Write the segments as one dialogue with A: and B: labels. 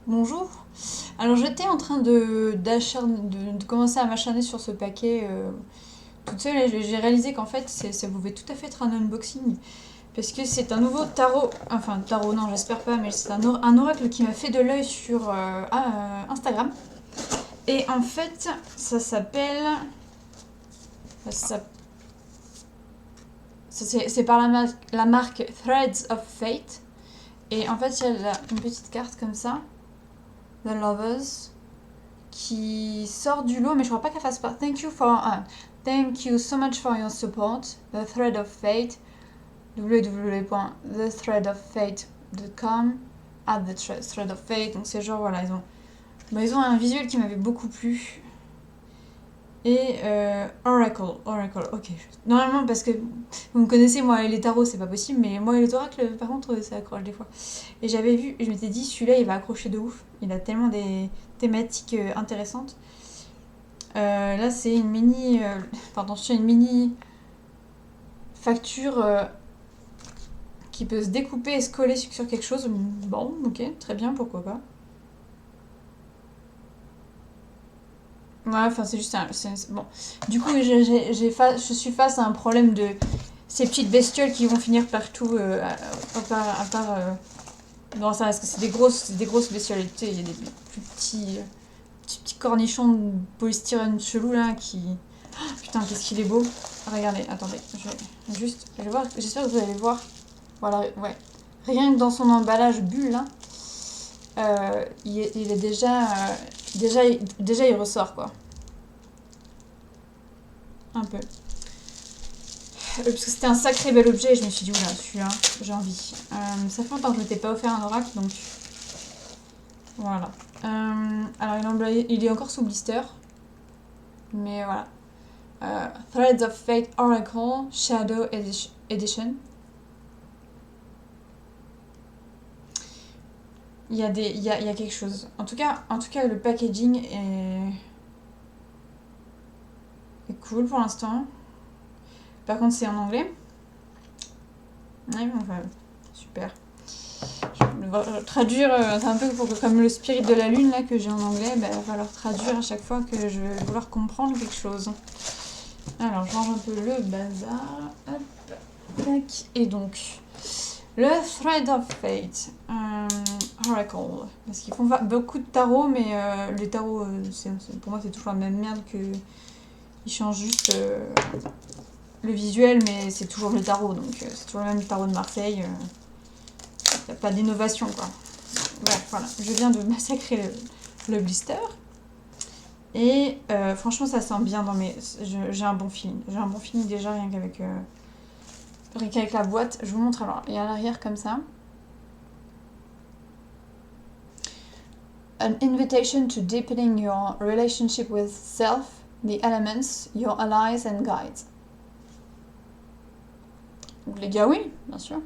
A: Bonjour. Alors j'étais en train de commencer à m'acharner sur ce paquet toute seule et j'ai réalisé qu'en fait ça pouvait tout à fait être un unboxing parce que c'est un nouveau tarot, enfin tarot non j'espère pas mais c'est un oracle qui m'a fait de l'œil sur Instagram et en fait ça s'appelle, ça- c'est par la marque Threads of Fate et en fait il y a une petite carte comme ça, The Lovers, qui sort du lot, mais je crois pas qu'elle fasse pas. Thank you so much for your support. The Thread of Fate, www.thethreadoffate.com at the Thread of Fate. Donc c'est genre voilà, ils ont un visuel qui m'avait beaucoup plu. Et Oracle, ok. Normalement, parce que vous me connaissez, moi et les tarots, c'est pas possible, mais moi et les oracles, par contre, ça accroche des fois. Et j'avais vu, je m'étais dit, celui-là, il va accrocher de ouf. Il a tellement des thématiques intéressantes. Là, c'est une mini, c'est une mini facture qui peut se découper et se coller sur quelque chose. Bon, ok, très bien, pourquoi pas. Ouais, enfin, c'est juste un. Bon. Du coup, je suis face à un problème de ces petites bestioles qui vont finir partout, à part. Non, ça, parce que c'est des grosses bestioles. Tu sais, il y a des plus petits cornichons de polystyrène chelou là qui. Oh, putain, qu'est-ce qu'il est beau. Regardez, attendez, je vais voir, j'espère que vous allez voir. Voilà, ouais. Rien que dans son emballage bulle là, il est déjà, il ressort quoi. Un peu. Parce que c'était un sacré bel objet et je me suis dit, oula, celui-là, j'ai envie. Ça fait longtemps que je m'étais pas offert un oracle donc voilà. Alors il est encore sous blister, mais voilà. Threads of Fate Oracle Shadow Edition. Il y a quelque chose. En tout cas, le packaging est cool pour l'instant. Par contre, c'est en anglais. Ouais, enfin, super. Je vais traduire, c'est un peu comme le spirit de la lune là que j'ai en anglais, il va falloir traduire à chaque fois que je vais vouloir comprendre quelque chose. Alors, je range un peu le bazar. Hop, tac. Et donc, le Thread of Fate, Oracle. Parce qu'ils font beaucoup de tarots, mais les tarots, pour moi, c'est toujours la même merde que. Ils changent juste le visuel, mais c'est toujours le tarot, donc c'est toujours le même tarot de Marseille. Y a pas d'innovation, quoi. Bref, voilà. Je viens de massacrer le blister. Et franchement, ça sent bien dans mes. J'ai un bon feeling. J'ai un bon feeling déjà, rien qu'avec la boîte. Je vous montre alors. Et à l'arrière, comme ça. An invitation to deepening your relationship with self, the elements, your allies and guides. Donc les gars, oui, bien sûr.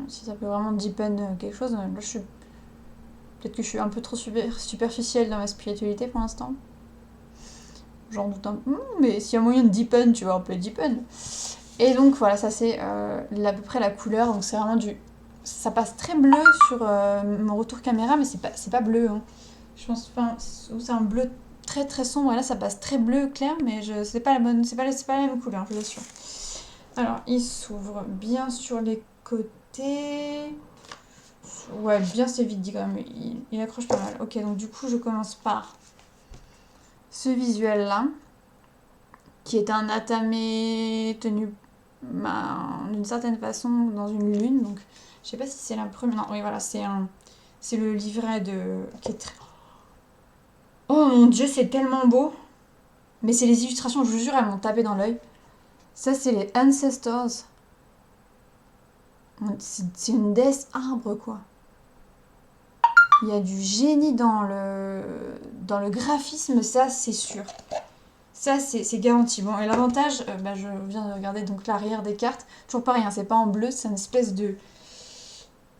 A: Si ça peut vraiment deepen quelque chose, là peut-être que je suis un peu trop superficielle dans ma spiritualité pour l'instant. J'en doute un peu. Mais s'il y a moyen de deepen, tu vois, on peut deepen. Et donc voilà, ça c'est à peu près la couleur. Donc c'est vraiment du. Ça passe très bleu sur mon retour caméra, mais c'est pas bleu. Hein. Je pense c'est un bleu très très sombre. Et là ça passe très bleu clair, mais c'est pas la bonne. C'est pas la même couleur, je vous assure. Alors il s'ouvre bien sur les côtés. Ouais, bien c'est vite dit quand même. Il accroche pas mal. Ok, donc du coup je commence par ce visuel là, qui est un atamé tenu d'une certaine façon dans une lune. Donc je sais pas si c'est la première. Non, oui voilà, c'est le livret qui est très. Oh mon dieu, c'est tellement beau. Mais c'est les illustrations, je vous jure, elles m'ont tapé dans l'œil. Ça, c'est les Ancestors. C'est une déesse arbre, quoi. Il y a du génie dans le graphisme, ça, c'est sûr. Ça, c'est garanti. Bon, et l'avantage, je viens de regarder donc l'arrière des cartes. Toujours pareil, hein, c'est pas en bleu, c'est une espèce de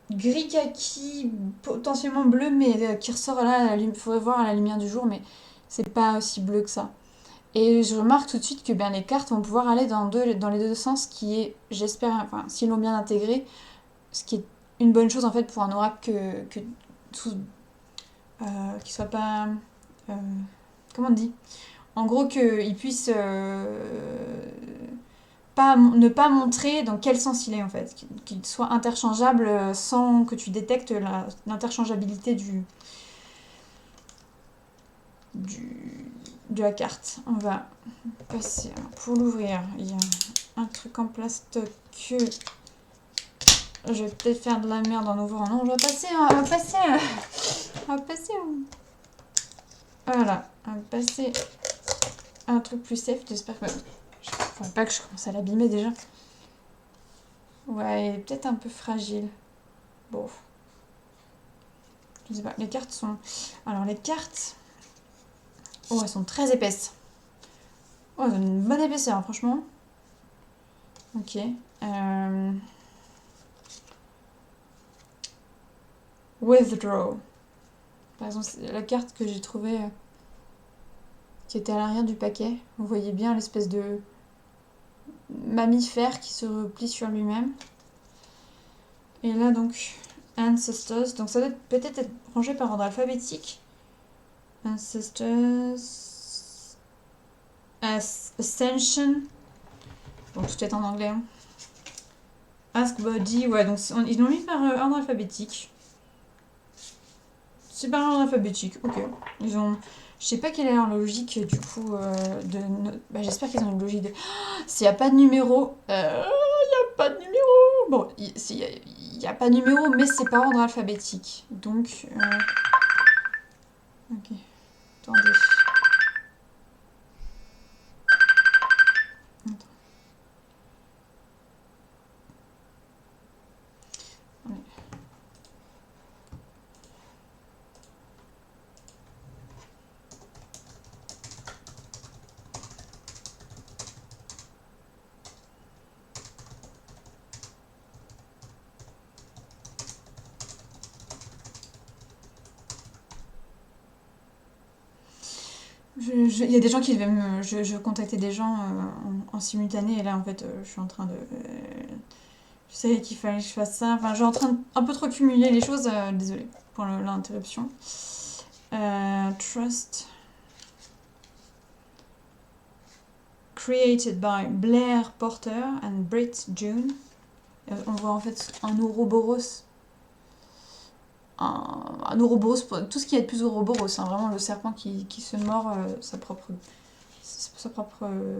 A: gris kaki, potentiellement bleu, mais qui ressort là, il faudrait voir à la lumière du jour, mais c'est pas aussi bleu que ça. Et je remarque tout de suite que les cartes vont pouvoir aller dans les deux sens, ce qui est, j'espère, enfin, s'ils l'ont bien intégré, ce qui est une bonne chose en fait pour un oracle que qu'il soit pas... comment on dit? En gros, qu'il puisse ne pas montrer dans quel sens il est, en fait. Qu'il soit interchangeable sans que tu détectes l'interchangeabilité de la carte. On va passer... Alors, pour l'ouvrir, il y a un truc en plastoc que... Je vais peut-être faire de la merde en ouvrant. Non, on va passer... Voilà, on va passer un truc plus safe. J'espère que... Faudrait pas que je commence à l'abîmer déjà. Ouais, il est peut-être un peu fragile. Bon. Je sais pas, les cartes sont... Alors, les cartes... Oh, elles sont très épaisses. Oh, elles ont une bonne épaisseur, hein, franchement. Ok. Withdraw. Par exemple, c'est la carte que j'ai trouvée qui était à l'arrière du paquet. Vous voyez bien l'espèce de mammifère qui se replie sur lui-même. Et là, donc, Ancestors. Donc, ça doit peut-être être rangé par ordre alphabétique. Ancestors. Ascension. Bon, tout est en anglais. Hein. Ask Body. Ouais, donc ils l'ont mis par ordre alphabétique. C'est par ordre alphabétique, ok. Ils ont... Je sais pas quelle est leur logique, du coup, bah, j'espère qu'ils ont une logique de... S'il n'y a pas de numéro... Il n'y a pas de numéro. Bon, il n'y a pas de numéro, mais c'est par ordre alphabétique. Donc... Ok. Attendez. Il y a des gens qui devaient me... Je contactais des gens en simultané et là en fait je suis en train de... je savais qu'il fallait que je fasse ça. Enfin je suis en train de un peu trop cumuler les choses. Désolée pour l'interruption. Trust. Created by Blair Porter and Britt June. On voit en fait un Ouroboros. Un Ouroboros, tout ce qui est plus Ouroboros, hein, vraiment le serpent qui se mord sa propre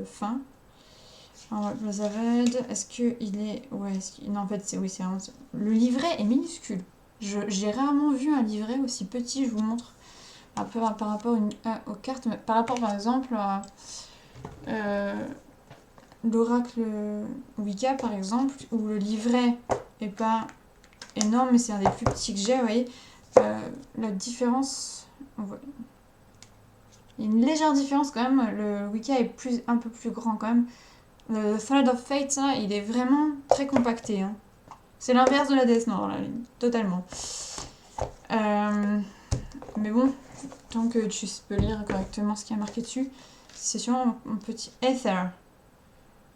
A: fin. Alors, Rosaved, est-ce qu'il est... Ouais, non, en fait, oui, c'est vraiment... Le livret est minuscule. J'ai rarement vu un livret aussi petit, je vous montre, un peu par rapport aux cartes, mais par rapport, par exemple, à l'oracle Wicca, par exemple, où le livret est pas énorme, mais c'est un des plus petits que j'ai, vous voyez. La différence... Il y a une légère différence quand même. Le Wicca est un peu plus grand quand même. Le Thread of Fate, là, il est vraiment très compacté. Hein. C'est l'inverse de la Death Note, là, totalement. Mais bon, tant que tu peux lire correctement ce qui est marqué dessus, c'est sûrement un petit Ether.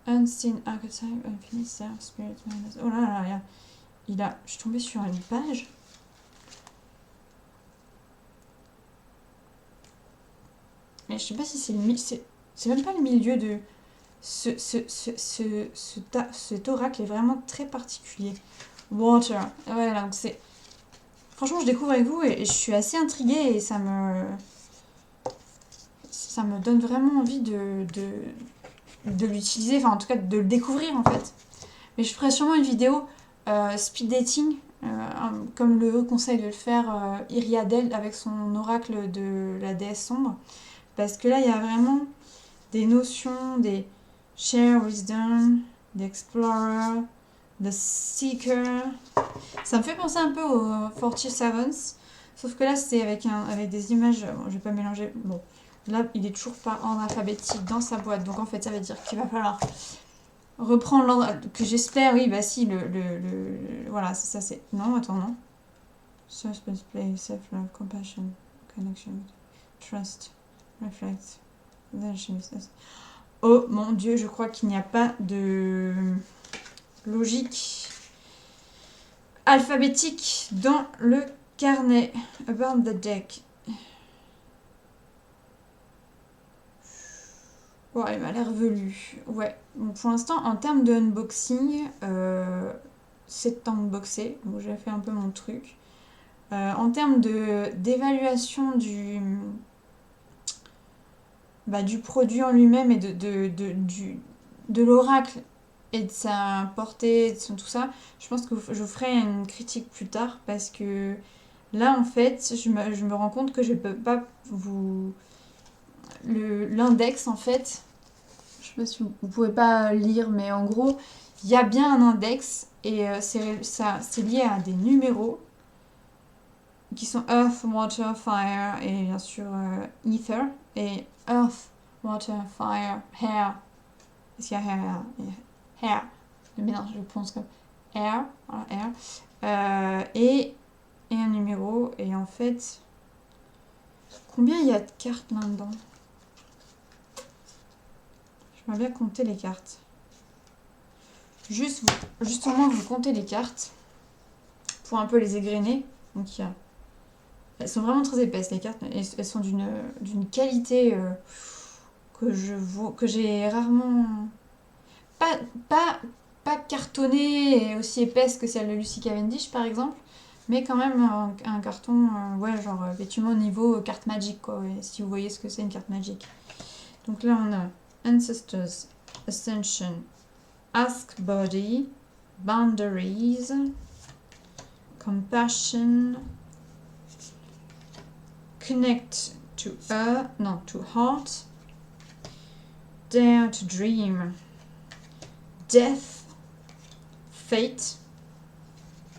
A: Unseen Archetype, Infinite Self, Spirit Madness. Oh là là, je suis tombée sur une page. Mais je sais pas si c'est même pas le milieu de... Cet oracle est vraiment très particulier. Water. Ouais, donc c'est... Franchement, je découvre avec vous et je suis assez intriguée et ça me donne vraiment envie de l'utiliser, enfin en tout cas de le découvrir en fait. Mais je ferai sûrement une vidéo speed dating, comme le conseille de le faire Iriadel avec son oracle de la déesse sombre. Parce que là, il y a vraiment des notions, des share wisdom, d'explorer, the seeker. Ça me fait penser un peu aux 40 Savants, sauf que là, c'est avec des images. Bon, je vais pas mélanger. Bon, là, il est toujours pas en alphabétique dans sa boîte, donc en fait, ça veut dire qu'il va falloir reprendre l'ordre que j'espère. Oui, bah si, voilà, ça c'est. Non, attends, non. Suspense, play, self-love, compassion, connection, trust. Reflect. Oh mon dieu, je crois qu'il n'y a pas de logique alphabétique dans le carnet. About the deck. Ouais, il m'a l'air velu. Ouais. Bon, pour l'instant, en termes de unboxing, c'est unboxé. Donc j'ai fait un peu mon truc. En termes d'évaluation du produit en lui-même et de l'oracle et de sa portée, tout ça, je pense que je ferai une critique plus tard parce que là, en fait, je me rends compte que je peux pas vous... L'index, en fait, je sais pas si vous pouvez pas lire, mais en gros, il y a bien un index et c'est lié à des numéros qui sont Earth, Water, Fire et bien sûr Ether. Et Earth, Water, Fire, Air. Est-ce qu'il y a Air? Air. Mais non, je pense comme Air. Voilà, Air. Et un numéro. Et en fait, combien il y a de cartes là-dedans? J'aimerais bien compter les cartes. Justement, vous comptez les cartes pour un peu les égrener. Donc, elles sont vraiment très épaisses, les cartes. Elles sont d'une qualité que j'ai rarement... Pas, pas, pas cartonnée et aussi épaisse que celle de Lucy Cavendish, par exemple. Mais quand même un carton, ouais, genre effectivement niveau carte Magic, quoi. Ouais, si vous voyez ce que c'est une carte Magic. Donc là, on a Ancestors, Ascension, Ask Body, Boundaries, Compassion, Connect to Heart, Dare to Dream, Death, Fate.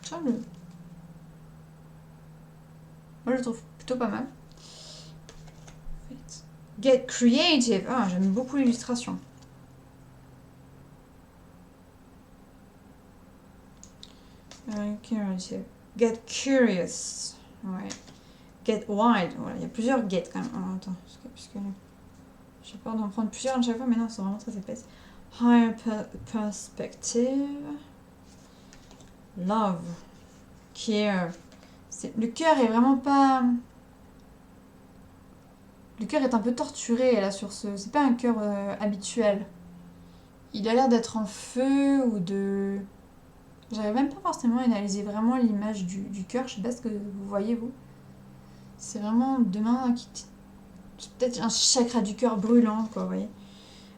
A: Ça, moi, je le trouve plutôt pas mal. Fate. Get Creative. Ah, j'aime beaucoup l'illustration. Get Curious. Ouais. Get Wild. Voilà, il y a plusieurs get quand même. Oh, attends, puisque j'ai peur d'en prendre plusieurs à chaque fois, mais non, c'est vraiment très épaisse. Higher Perspective. Love. Care. Le cœur est vraiment pas... Le cœur est un peu torturé là sur ce... C'est pas un cœur habituel. Il a l'air d'être en feu ou de... J'arrive même pas forcément à analyser vraiment l'image du cœur. Je sais pas ce que vous voyez, vous. C'est vraiment demain qui... C'est peut-être un chakra du cœur brûlant, quoi, vous voyez.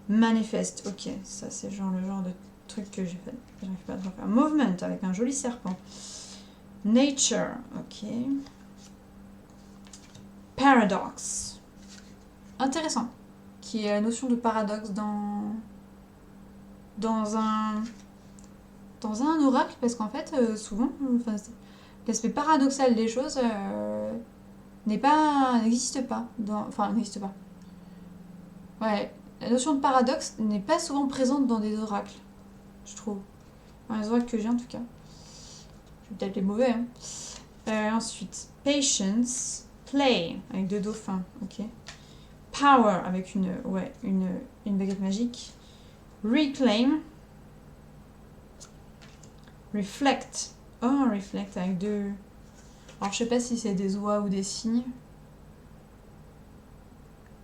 A: Manifeste, ok. Ça, c'est le genre de truc que j'ai fait. J'arrive pas à faire. Movement, avec un joli serpent. Nature, ok. Paradox. Intéressant. Qui est la notion de paradoxe dans un oracle, parce qu'en fait, souvent, l'aspect paradoxal des choses n'existe pas. N'existe pas. Ouais, la notion de paradoxe n'est pas souvent présente dans des oracles, je trouve. Dans les oracles que j'ai en tout cas. Je vais peut-être les mauvais. Ensuite, Patience, Play, avec deux dauphins, ok. Power, avec une baguette magique. Reclaim. Reflect. Oh, Reflect, avec deux... Alors, je sais pas si c'est des oies ou des cygnes.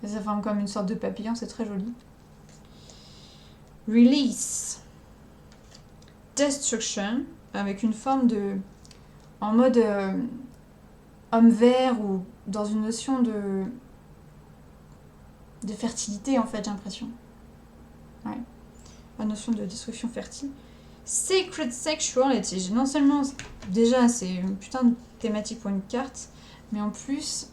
A: Mais ça forme comme une sorte de papillon, c'est très joli. Release. Destruction, avec une forme de... En mode homme vert ou dans une notion de fertilité, en fait, j'ai l'impression. Ouais. La notion de destruction fertile. Sacred Sexuality. Non seulement, déjà, c'est une putain de thématique pour une carte, mais en plus,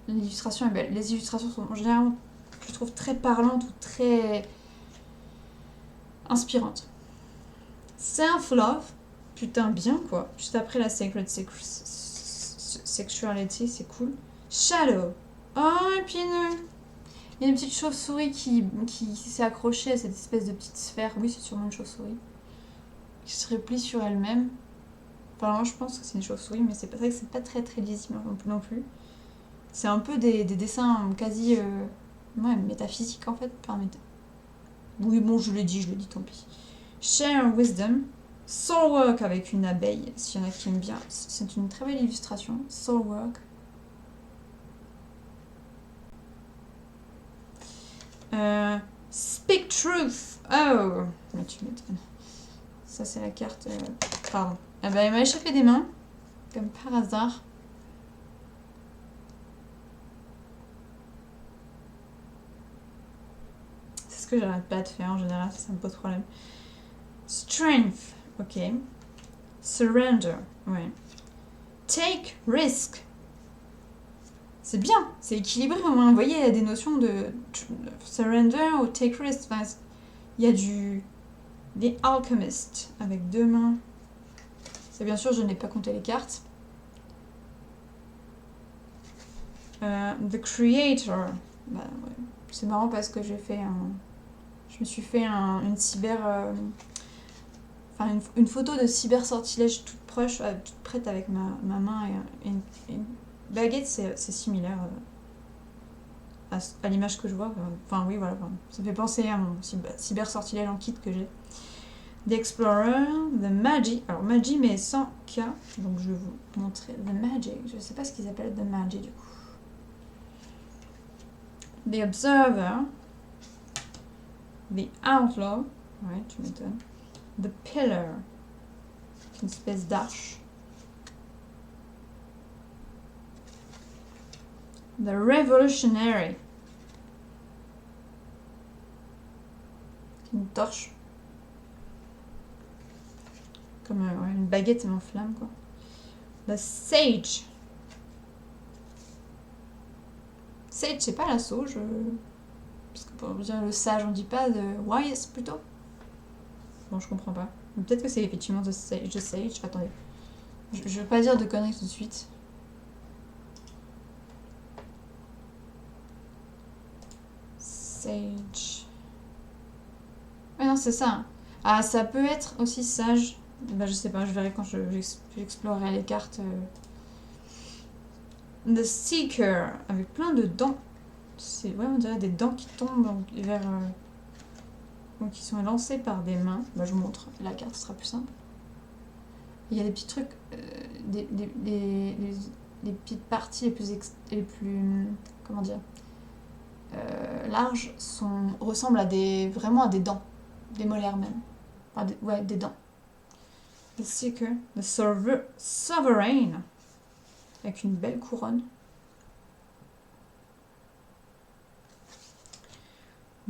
A: l'illustration est belle. Les illustrations sont généralement, je trouve, très parlantes ou très inspirantes. Self-love, putain, bien quoi. Juste après la Sacred Sexuality, c'est cool. Shadow. Oh, et puis il y a une petite chauve-souris qui s'est accrochée à cette espèce de petite sphère. Oui, c'est sûrement une chauve-souris. Qui se replie sur elle-même. Enfin, moi, je pense que c'est une chauve-souris, mais c'est vrai que c'est pas très très lisible non plus. C'est un peu des dessins quasi métaphysiques en fait. Oui, bon, je l'ai dit, tant pis. Share Wisdom. Soulwork avec une abeille, s'il y en a qui aiment bien. C'est une très belle illustration. Soulwork. Speak truth. Oh, mais tu m'étonnes. Ça, c'est la carte. Pardon. Ah bah, elle m'a échappé des mains, comme par hasard. C'est ce que j'arrête pas de faire en général, ça me pose problème. Strength. Ok. Surrender. Ouais. Take risk. C'est bien, c'est équilibré au moins. Vous voyez, il y a des notions de surrender ou take risk. Enfin, il y a du... des alchemists avec 2 mains. C'est bien sûr, je n'ai pas compté les cartes. The Creator. Bah, ouais. C'est marrant parce que j'ai fait un... Je me suis fait une cyber... Enfin, une photo de cyber sortilège toute proche, toute prête avec ma main et une baguette, c'est similaire à l'image que je vois. Enfin, oui, voilà. Enfin, ça fait penser à mon cyber sortilège en kit que j'ai. The Explorer, The Magi. Alors, Magi, mais sans K. Donc, je vais vous montrer The Magi. Je sais pas ce qu'ils appellent The Magi, du coup. The Observer. The Outlaw. Ouais, tu m'étonnes. The Pillar. Une espèce d'arche. The Revolutionary. Une torche. Comme une baguette en flamme, quoi. The Sage. Sage, c'est pas la sauge. Parce que pour dire le sage, on dit pas de wise plutôt. Bon, je comprends pas. Peut-être que c'est effectivement The Sage. Attendez. Je veux pas dire de conneries tout de suite. Sage. Ouais, non, c'est ça. Ah, ça peut être aussi sage. Bah, je sais pas, je verrai quand j'explorerai les cartes. The Seeker, avec plein de dents. Ouais, on dirait des dents qui tombent vers... donc, qui sont lancées par des mains. Bah, je vous montre. La carte sera plus simple. Il y a des petits trucs... les petites parties les plus comment dire larges ressemblent vraiment à des dents. Des molaires même. Enfin, ouais, des dents. The Seeker. The Sovereign. Avec une belle couronne.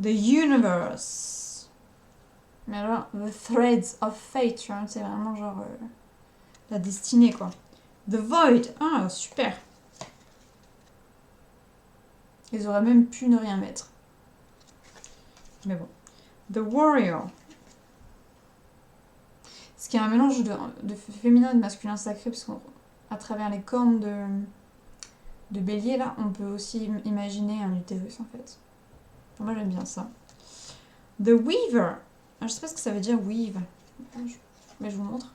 A: The Universe. Mais alors, The Threads of Fate, tu vois, c'est vraiment genre la destinée, quoi. The Void. Ah, super. Ils auraient même pu ne rien mettre. Mais bon. The Warrior. Ce qui est un mélange de féminin et de masculin sacré, parce qu'à travers les cornes de bélier, là, on peut aussi imaginer un utérus, en fait. Moi, j'aime bien ça. The Weaver. Alors, je sais pas ce que ça veut dire, weave. Mais je vous montre.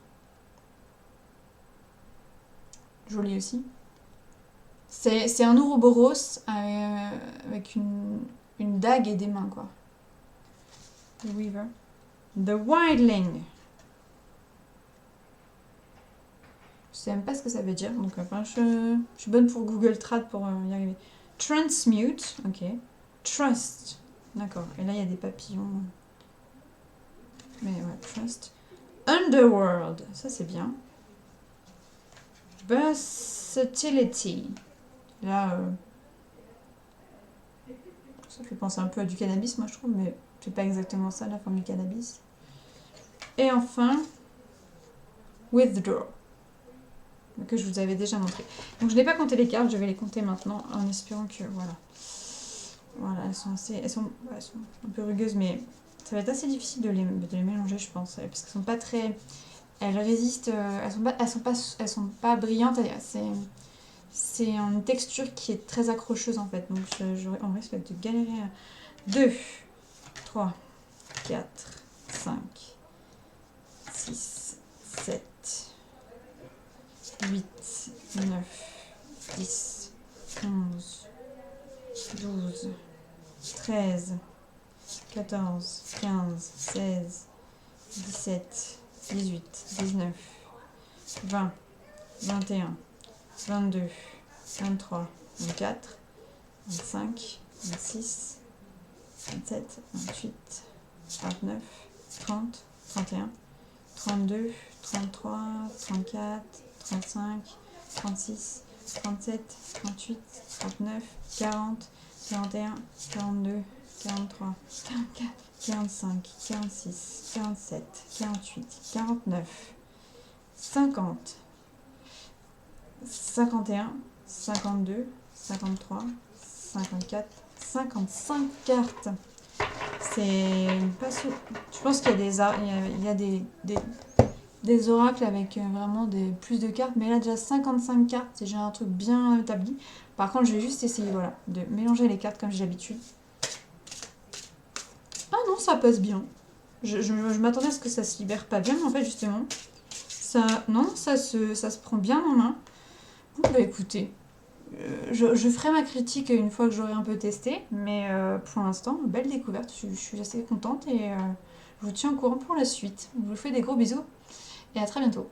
A: Joli aussi. C'est un Ouroboros avec une dague et des mains, quoi. The Weaver. The Wildling. Je sais même pas ce que ça veut dire, donc je suis bonne pour Google Trad pour y arriver. Transmute, ok. Trust, d'accord. Et là, il y a des papillons. Mais ouais, trust. Underworld, ça c'est bien. Versatility. Là, ça fait penser un peu à du cannabis, moi je trouve, mais c'est pas exactement ça, la forme du cannabis. Et enfin, Withdraw, que je vous avais déjà montré. Donc je n'ai pas compté les cartes, je vais les compter maintenant en espérant que, voilà. Voilà, elles sont un peu rugueuses, mais ça va être assez difficile de les mélanger, je pense, parce qu'elles sont pas très... Elles résistent, elles sont pas brillantes, c'est une texture qui est très accrocheuse en fait, donc on risque de galérer. 2, 3, 4, 5, 6, 7, 8, 9, 10, 11, 12, 13, 14, 15, 16, 17, 18, 19, 20, 21, 22, 23, 24, 25, 26, 27, 28, 29, 30, 31, 32, 33, 34, 35, 36, 37, 38, 39, 40, 41, 42, 43, 44, 45, 46, 47, 48, 49, 50, 51, 52, 53, 54, 55 cartes. C'est pas sûr. Je pense qu'il y a des oracles avec vraiment plus de cartes, mais là déjà 55 cartes, c'est déjà un truc bien établi. Par contre, je vais juste essayer voilà, de mélanger les cartes comme j'ai l'habitude. Ah non, ça passe bien. Je m'attendais à ce que ça se libère pas bien, mais en fait justement, ça se prend bien en main. Bon bah écoutez, je ferai ma critique une fois que j'aurai un peu testé, mais pour l'instant, belle découverte, je suis assez contente et je vous tiens au courant pour la suite. Je vous fais des gros bisous et à très bientôt.